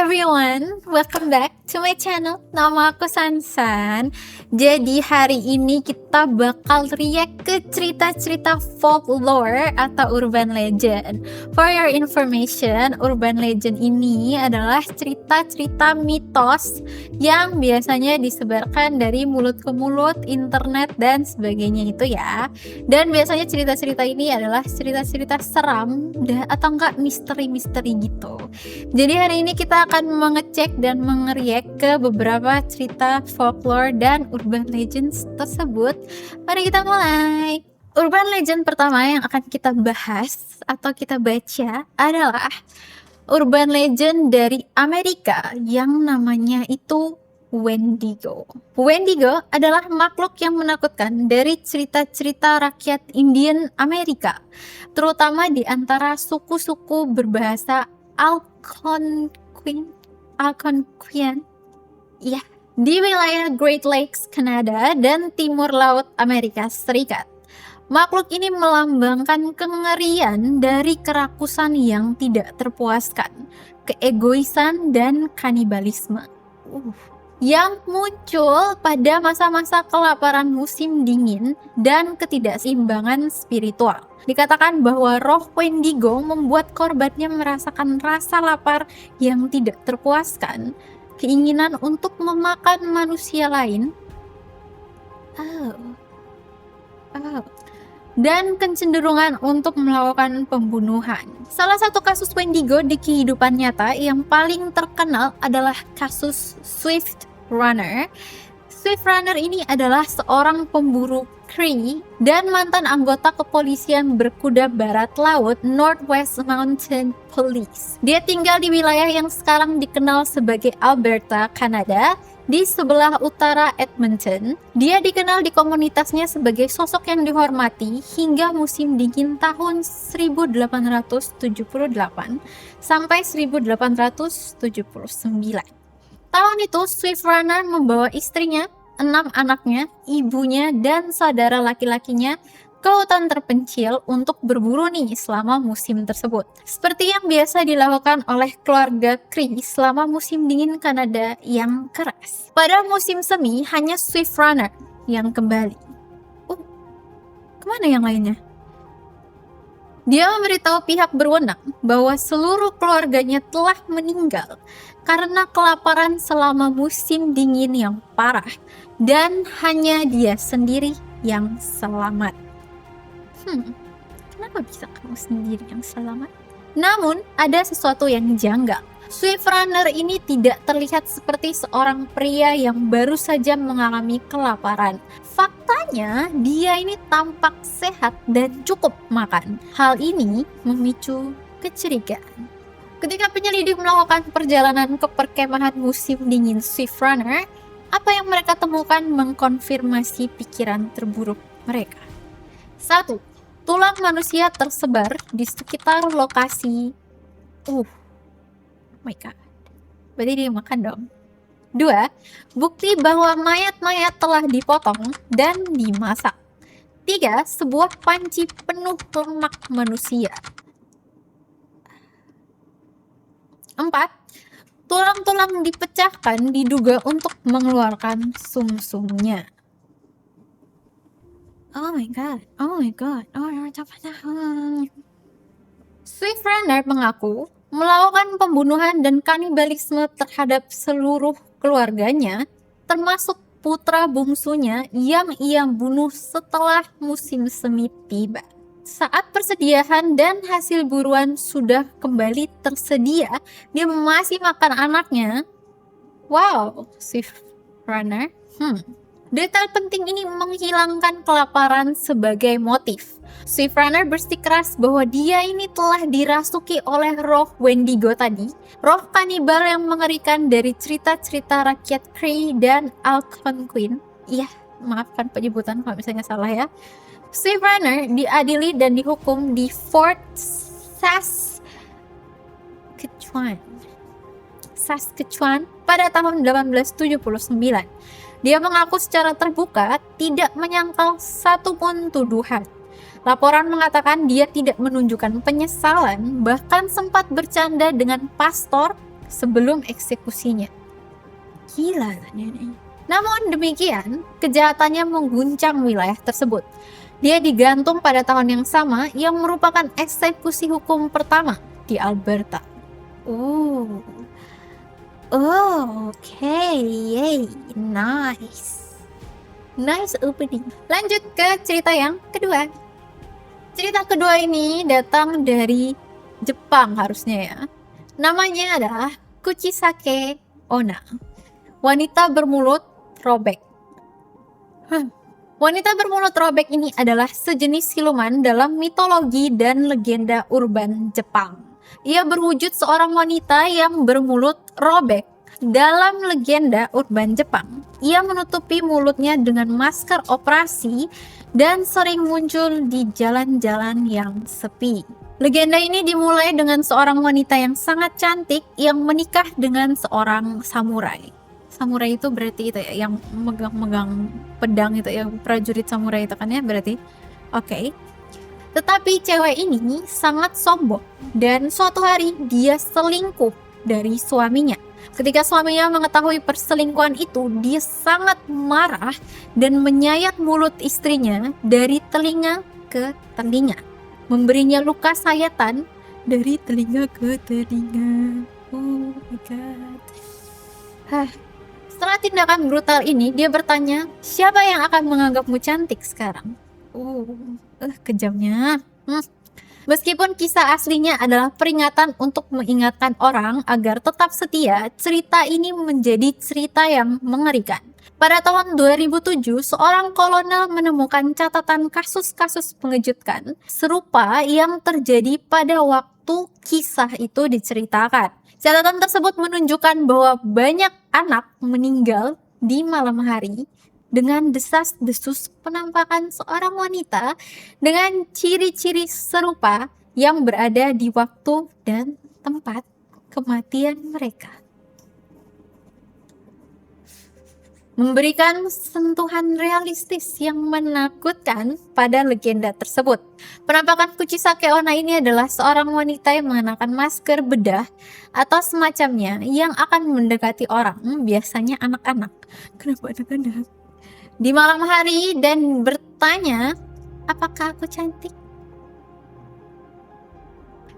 everyone, welcome back to my channel. Nama aku Sansan. Jadi hari ini kita bakal react ke cerita-cerita folklore atau urban legend. For your information, urban legend ini adalah cerita-cerita mitos yang biasanya disebarkan dari mulut ke mulut, internet dan sebagainya itu ya. Dan biasanya cerita-cerita ini adalah cerita-cerita seram atau enggak misteri-misteri gitu. Jadi hari ini kita akan mengecek dan mengeriak ke beberapa cerita folklore dan urban legends tersebut. Mari kita mulai. Urban legend pertama yang akan kita bahas atau kita baca adalah urban legend dari Amerika yang namanya itu Wendigo. Wendigo adalah makhluk yang menakutkan dari cerita-cerita rakyat Indian Amerika, terutama di antara suku-suku berbahasa Algonquian, ya, di wilayah Great Lakes, Kanada dan timur laut Amerika Serikat. Makhluk ini melambangkan kengerian dari kerakusan yang tidak terpuaskan, keegoisan dan kanibalisme. Yang muncul pada masa-masa kelaparan musim dingin dan ketidakseimbangan spiritual. Dikatakan bahwa roh Wendigo membuat korbannya merasakan rasa lapar yang tidak terpuaskan, keinginan untuk memakan manusia lain, dan kecenderungan untuk melakukan pembunuhan. Salah satu kasus Wendigo di kehidupan nyata yang paling terkenal adalah kasus Swift Runner. Swift Runner ini adalah seorang pemburu Cree dan mantan anggota kepolisian berkuda barat laut Northwest Mounted Police. Dia tinggal di wilayah yang sekarang dikenal sebagai Alberta, Kanada, di sebelah utara Edmonton. Dia dikenal di komunitasnya sebagai sosok yang dihormati hingga musim dingin tahun 1878 sampai 1879. Tahun itu, Swift Runner membawa istrinya, 6 anaknya, ibunya, dan saudara laki-lakinya ke hutan terpencil untuk berburu nih selama musim tersebut. Seperti yang biasa dilakukan oleh keluarga Cree selama musim dingin Kanada yang keras. Pada musim semi, hanya Swift Runner yang kembali. Kemana yang lainnya? Dia memberitahu pihak berwenang bahwa seluruh keluarganya telah meninggal karena kelaparan selama musim dingin yang parah dan hanya dia sendiri yang selamat. Kenapa bisa kamu sendiri yang selamat? Namun ada sesuatu yang janggal. Swift Runner ini tidak terlihat seperti seorang pria yang baru saja mengalami kelaparan. Faktanya, dia ini tampak sehat dan cukup makan. Hal ini memicu kecurigaan. Ketika penyelidik melakukan perjalanan ke perkemahan musim dingin Swift Runner, apa yang mereka temukan mengkonfirmasi pikiran terburuk mereka. 1. Tulang manusia tersebar di sekitar lokasi. Oh my god. Berarti dia makan dong. 2. Bukti bahwa mayat-mayat telah dipotong dan dimasak. 3. Sebuah panci penuh lemak manusia. 4. Tulang-tulang dipecahkan diduga untuk mengeluarkan sum-sumnya. Oh my god. Swift Runner mengaku melakukan pembunuhan dan kanibalisme terhadap seluruh keluarganya, termasuk putra bungsunya yang ia bunuh setelah musim semi tiba. Saat persediaan dan hasil buruan sudah kembali tersedia, dia masih makan anaknya. Wow, Swift Runner. Detail penting ini menghilangkan kelaparan sebagai motif. Swift Runner bersikeras bahwa dia ini telah dirasuki oleh roh Wendigo tadi, roh kanibal yang mengerikan dari cerita-cerita rakyat Cree dan Algonquin. Iya, maafkan penyebutan kalau misalnya salah ya. Swift Runner diadili dan dihukum di Fort Saskatchewan pada tahun 1879. Dia mengaku secara terbuka tidak menyangkal satupun tuduhan. Laporan mengatakan dia tidak menunjukkan penyesalan, bahkan sempat bercanda dengan pastor sebelum eksekusinya. Gila ini. Namun demikian, kejahatannya mengguncang wilayah tersebut. Dia digantung pada tahun yang sama yang merupakan eksekusi hukum pertama di Alberta. Oke, yay, nice. Nice opening. Lanjut ke cerita yang kedua. Cerita kedua ini datang dari Jepang harusnya ya. Namanya adalah Kuchisake Onna. Wanita bermulut robek. Wanita bermulut robek ini adalah sejenis siluman dalam mitologi dan legenda urban Jepang. Ia berwujud seorang wanita yang bermulut robek. Dalam legenda urban Jepang, ia menutupi mulutnya dengan masker operasi dan sering muncul di jalan-jalan yang sepi. Legenda ini dimulai dengan seorang wanita yang sangat cantik yang menikah dengan seorang samurai. Samurai itu berarti itu ya, yang megang-megang pedang itu ya, prajurit samurai itu kan ya berarti. Oke. Tetapi cewek ini sangat sombong dan suatu hari dia selingkuh dari suaminya. Ketika suaminya mengetahui perselingkuhan itu, dia sangat marah dan menyayat mulut istrinya dari telinga ke telinga, memberinya luka sayatan dari telinga ke telinga. Oh my god. Setelah tindakan brutal ini, dia bertanya, siapa yang akan menganggapmu cantik sekarang? Kejamnya. Meskipun kisah aslinya adalah peringatan untuk mengingatkan orang agar tetap setia, cerita ini menjadi cerita yang mengerikan. Pada tahun 2007, seorang kolonel menemukan catatan kasus-kasus mengejutkan serupa yang terjadi pada waktu kisah itu diceritakan. Catatan tersebut menunjukkan bahwa banyak anak meninggal di malam hari dengan desas-desus penampakan seorang wanita dengan ciri-ciri serupa yang berada di waktu dan tempat kematian mereka. Memberikan sentuhan realistis yang menakutkan pada legenda tersebut. Penampakan Kuchisake Onna ini adalah seorang wanita yang mengenakan masker bedah atau semacamnya yang akan mendekati orang, biasanya anak-anak. Kenapa anak-anak? Di malam hari dan bertanya, apakah aku cantik?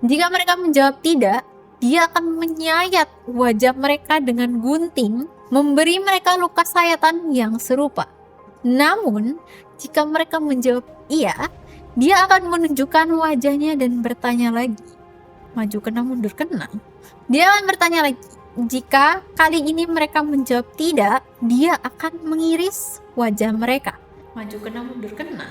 Jika mereka menjawab tidak, dia akan menyayat wajah mereka dengan gunting, memberi mereka luka sayatan yang serupa. Namun, jika mereka menjawab iya, dia akan menunjukkan wajahnya dan bertanya lagi. Maju kena, mundur kena. Dia akan bertanya lagi. Jika kali ini mereka menjawab tidak, dia akan mengiris wajah mereka. Maju kena, mundur kena.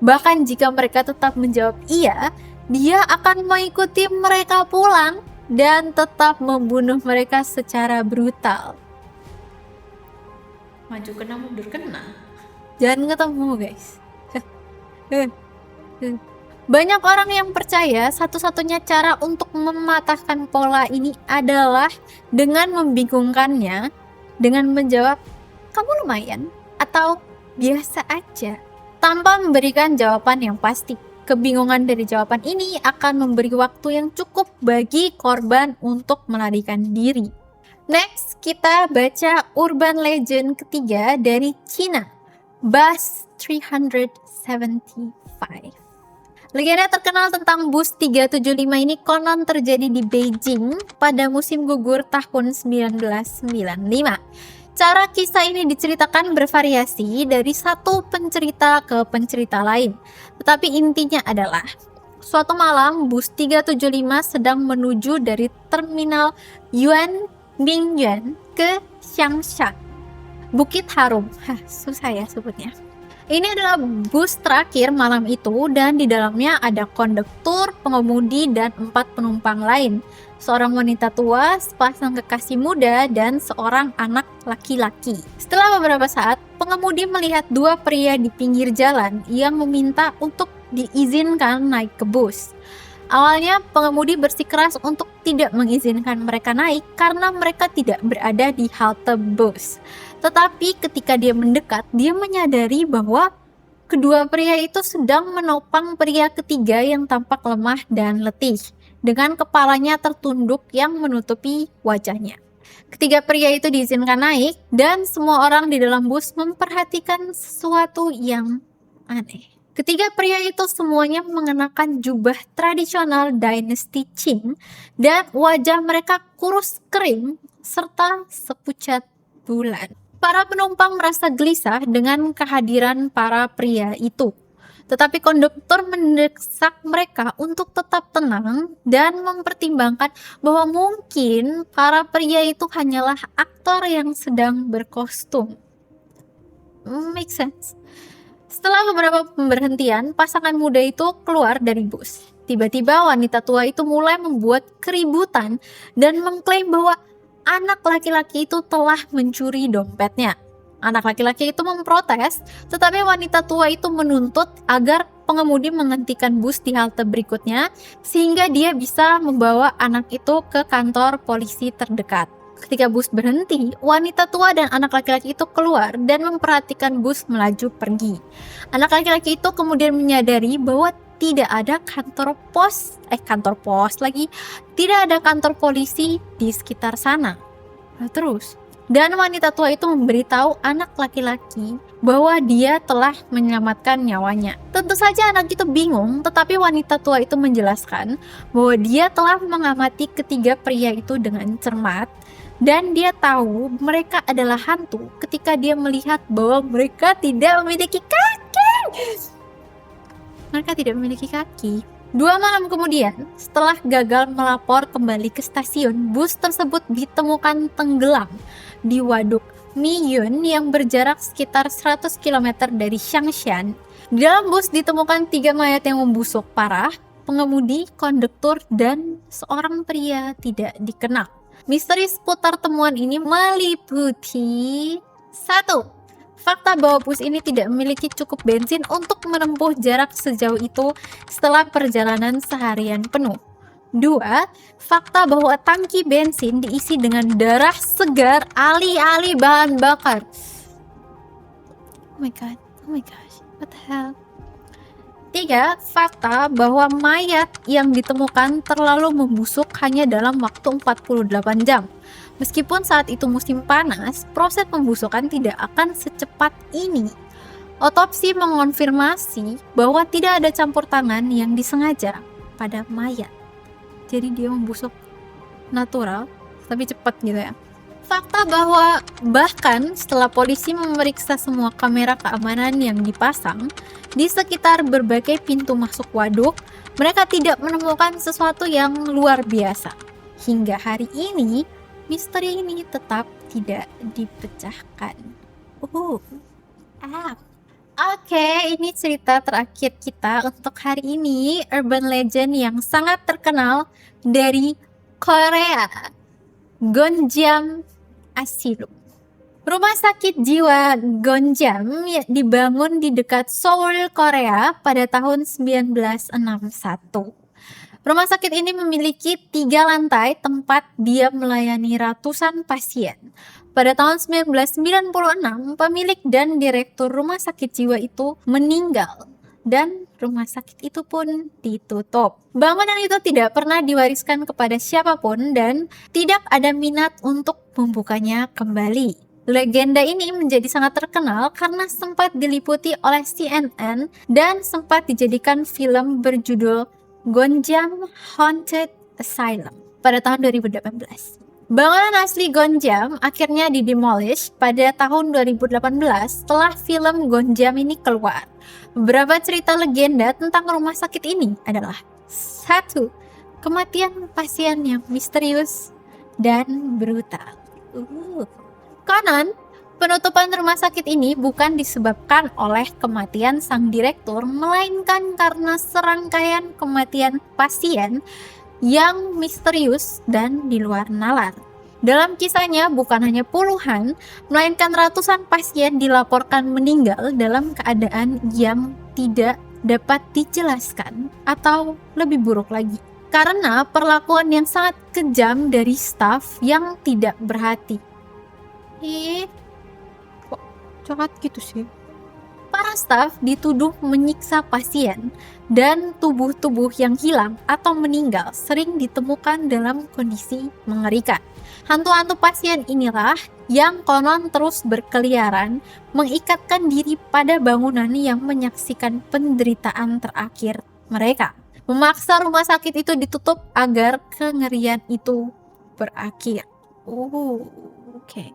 Bahkan jika mereka tetap menjawab iya, dia akan mengikuti mereka pulang dan tetap membunuh mereka secara brutal. Maju kena, mundur kena. Jangan ketemu guys. Banyak orang yang percaya satu-satunya cara untuk mematahkan pola ini adalah dengan membingungkannya dengan menjawab, kamu lumayan atau biasa aja, tanpa memberikan jawaban yang pasti. Kebingungan dari jawaban ini akan memberi waktu yang cukup bagi korban untuk melarikan diri. Next, kita baca urban legend ketiga dari Cina, Bus 375. Legenda terkenal tentang bus 375 ini konon terjadi di Beijing pada musim gugur tahun 1995. Cara kisah ini diceritakan bervariasi dari satu pencerita ke pencerita lain. Tetapi intinya adalah, suatu malam bus 375 sedang menuju dari terminal Yuan Mingyuan ke Changsha, Bukit Harum. Susah ya sebutnya. Ini adalah bus terakhir malam itu dan di dalamnya ada kondektur, pengemudi, dan 4 penumpang lain. Seorang wanita tua, sepasang kekasih muda, dan seorang anak laki-laki. Setelah beberapa saat, pengemudi melihat 2 pria di pinggir jalan yang meminta untuk diizinkan naik ke bus. Awalnya, pengemudi bersikeras untuk tidak mengizinkan mereka naik karena mereka tidak berada di halte bus. Tetapi ketika dia mendekat, dia menyadari bahwa kedua pria itu sedang menopang pria ketiga yang tampak lemah dan letih. dengan kepalanya tertunduk yang menutupi wajahnya. Ketiga pria itu diizinkan naik dan semua orang di dalam bus memperhatikan sesuatu yang aneh. Ketiga pria itu semuanya mengenakan jubah tradisional dinasti Qing dan wajah mereka kurus kering serta sepucat bulan. Para penumpang merasa gelisah dengan kehadiran para pria itu. Tetapi konduktor mendesak mereka untuk tetap tenang dan mempertimbangkan bahwa mungkin para pria itu hanyalah aktor yang sedang berkostum. Make sense. Setelah beberapa pemberhentian, pasangan muda itu keluar dari bus. Tiba-tiba wanita tua itu mulai membuat keributan dan mengklaim bahwa anak laki-laki itu telah mencuri dompetnya. Anak laki-laki itu memprotes, tetapi wanita tua itu menuntut agar pengemudi menghentikan bus di halte berikutnya sehingga dia bisa membawa anak itu ke kantor polisi terdekat. Ketika bus berhenti, wanita tua dan anak laki-laki itu keluar dan memperhatikan bus melaju pergi. Anak laki-laki itu kemudian menyadari bahwa tidak ada kantor polisi di sekitar sana. Nah, terus dan wanita tua itu memberitahu anak laki-laki bahwa dia telah menyelamatkan nyawanya. Tentu saja anak itu bingung, tetapi wanita tua itu menjelaskan bahwa dia telah mengamati ketiga pria itu dengan cermat dan dia tahu mereka adalah hantu ketika dia melihat bahwa mereka tidak memiliki kaki. 2 malam kemudian, setelah gagal melapor kembali ke stasiun, bus tersebut ditemukan tenggelam di waduk Miyun yang berjarak sekitar 100 km dari Changshan. Di dalam bus ditemukan 3 mayat yang membusuk parah, pengemudi, konduktor, dan seorang pria tidak dikenal. Misteri seputar temuan ini meliputi 1. Fakta bahwa bus ini tidak memiliki cukup bensin untuk menempuh jarak sejauh itu setelah perjalanan seharian penuh. 2. Fakta bahwa tangki bensin diisi dengan darah segar alih-alih bahan bakar. Oh my gosh, what the hell? 3. Fakta bahwa mayat yang ditemukan terlalu membusuk hanya dalam waktu 48 jam. Meskipun saat itu musim panas, proses pembusukan tidak akan secepat ini. Otopsi mengonfirmasi bahwa tidak ada campur tangan yang disengaja pada mayat. Jadi dia membusuk natural, tapi cepat gitu ya. Fakta bahwa bahkan setelah polisi memeriksa semua kamera keamanan yang dipasang di sekitar berbagai pintu masuk waduk, mereka tidak menemukan sesuatu yang luar biasa. Hingga hari ini, misteri ini tetap tidak dipecahkan. Oke, ini cerita terakhir kita untuk hari ini. Urban legend yang sangat terkenal dari Korea, Gonjam Asylum. Rumah sakit jiwa Gonjam dibangun di dekat Seoul, Korea pada tahun 1961. Rumah sakit ini memiliki 3 lantai tempat dia melayani ratusan pasien. Pada tahun 1996, pemilik dan direktur rumah sakit jiwa itu meninggal dan rumah sakit itu pun ditutup. Bangunan itu tidak pernah diwariskan kepada siapapun dan tidak ada minat untuk membukanya kembali. Legenda ini menjadi sangat terkenal karena sempat diliputi oleh CNN dan sempat dijadikan film berjudul Gonjam Haunted Asylum pada tahun 2018. Bangunan asli Gonjam akhirnya didemolish pada tahun 2018 setelah film Gonjam ini keluar. Beberapa cerita legenda tentang rumah sakit ini adalah 1. Kematian pasien yang misterius dan brutal. Konon, penutupan rumah sakit ini bukan disebabkan oleh kematian sang direktur, melainkan karena serangkaian kematian pasien yang misterius dan di luar nalar. Dalam kisahnya, bukan hanya puluhan, melainkan ratusan pasien dilaporkan meninggal dalam keadaan yang tidak dapat dijelaskan atau lebih buruk lagi, karena perlakuan yang sangat kejam dari staf yang tidak berhati. Kok jahat gitu sih? Para Para staf dituduh menyiksa pasien dan tubuh-tubuh yang hilang atau meninggal sering ditemukan dalam kondisi mengerikan. Hantu-hantu pasien inilah yang konon terus berkeliaran, mengikatkan diri pada bangunan yang menyaksikan penderitaan terakhir mereka. Memaksa rumah sakit itu ditutup agar kengerian itu berakhir. Oke.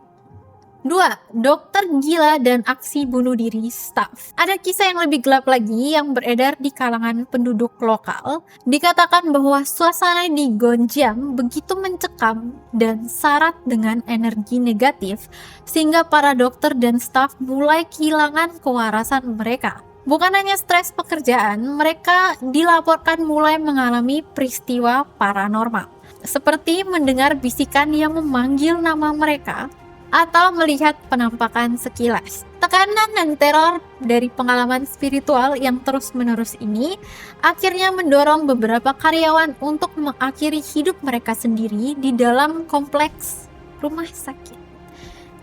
2. Dokter gila dan aksi bunuh diri staf. Ada kisah yang lebih gelap lagi yang beredar di kalangan penduduk lokal. Dikatakan bahwa suasana di Gonjiam begitu mencekam dan syarat dengan energi negatif sehingga para dokter dan staf mulai kehilangan kewarasan mereka. Bukan hanya stres pekerjaan, mereka dilaporkan mulai mengalami peristiwa paranormal, seperti mendengar bisikan yang memanggil nama mereka atau melihat penampakan sekilas. Tekanan dan teror dari pengalaman spiritual yang terus-menerus ini akhirnya mendorong beberapa karyawan untuk mengakhiri hidup mereka sendiri di dalam kompleks rumah sakit.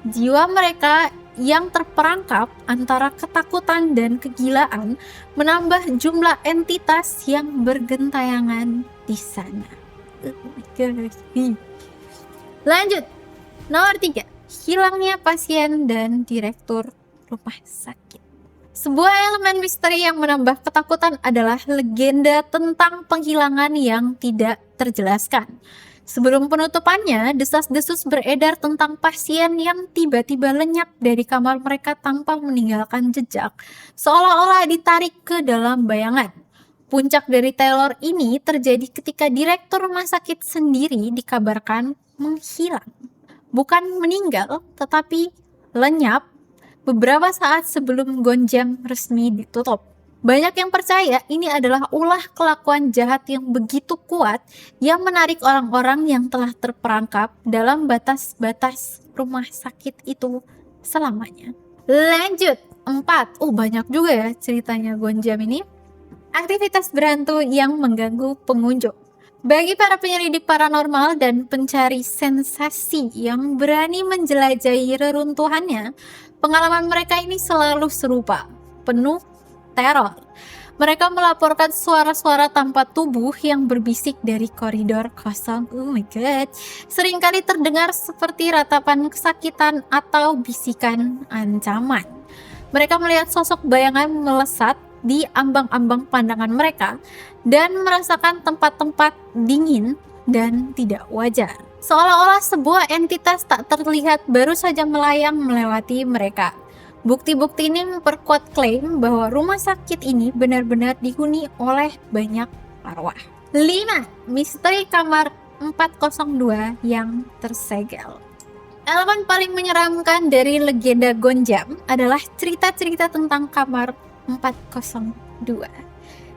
Jiwa mereka yang terperangkap antara ketakutan dan kegilaan menambah jumlah entitas yang bergentayangan di sana. Lanjut, nomor 3. Hilangnya pasien dan direktur rumah sakit. Sebuah elemen misteri yang menambah ketakutan adalah legenda tentang penghilangan yang tidak terjelaskan. Sebelum penutupannya, desas-desus beredar tentang pasien yang tiba-tiba lenyap dari kamar mereka tanpa meninggalkan jejak, seolah-olah ditarik ke dalam bayangan. Puncak dari teror ini terjadi ketika direktur rumah sakit sendiri dikabarkan menghilang. Bukan meninggal, tetapi lenyap beberapa saat sebelum Gonjiam resmi ditutup. Banyak yang percaya ini adalah ulah kelakuan jahat yang begitu kuat yang menarik orang-orang yang telah terperangkap dalam batas-batas rumah sakit itu selamanya. Lanjut, 4. Banyak juga ya ceritanya Gonjiam ini. Aktivitas berhantu yang mengganggu pengunjung. Bagi para penyelidik paranormal dan pencari sensasi yang berani menjelajahi reruntuhannya, pengalaman mereka ini selalu serupa, penuh teror. Mereka melaporkan suara-suara tanpa tubuh yang berbisik dari koridor kosong. Oh my god. Seringkali terdengar seperti ratapan kesakitan atau bisikan ancaman. Mereka melihat sosok bayangan melesat di ambang-ambang pandangan mereka dan merasakan tempat-tempat dingin dan tidak wajar. Seolah-olah sebuah entitas tak terlihat baru saja melayang melewati mereka. Bukti-bukti ini memperkuat klaim bahwa rumah sakit ini benar-benar dihuni oleh banyak arwah. 5. Misteri kamar 402 yang tersegel. Elemen paling menyeramkan dari legenda Gonjiam adalah cerita-cerita tentang kamar 402.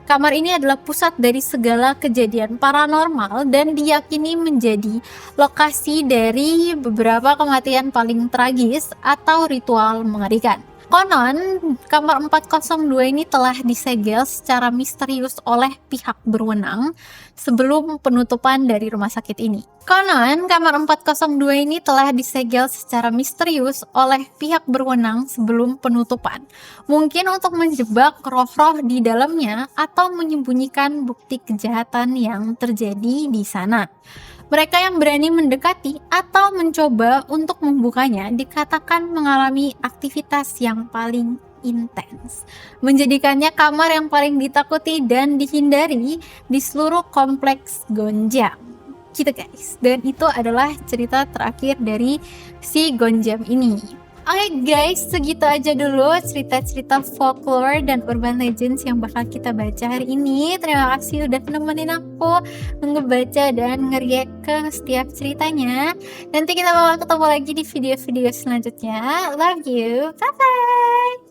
Kamar ini adalah pusat dari segala kejadian paranormal dan diyakini menjadi lokasi dari beberapa kematian paling tragis atau ritual mengerikan. Konon, kamar 402 ini telah disegel secara misterius oleh pihak berwenang sebelum penutupan dari rumah sakit ini. Konon, kamar 402 ini telah disegel secara misterius oleh pihak berwenang sebelum penutupan. Mungkin untuk menjebak roh-roh di dalamnya atau menyembunyikan bukti kejahatan yang terjadi di sana. Mereka yang berani mendekati atau mencoba untuk membukanya dikatakan mengalami aktivitas yang paling intens, menjadikannya kamar yang paling ditakuti dan dihindari di seluruh kompleks Gonjiam. Gitu guys, dan itu adalah cerita terakhir dari si Gonjiam ini. Oke guys, segitu aja dulu cerita-cerita folklore dan urban legends yang bakal kita baca hari ini. Terima kasih udah nemenin aku ngebaca dan nge-react ke setiap ceritanya. Nanti kita bakal ketemu lagi di video-video selanjutnya. Love you, bye-bye!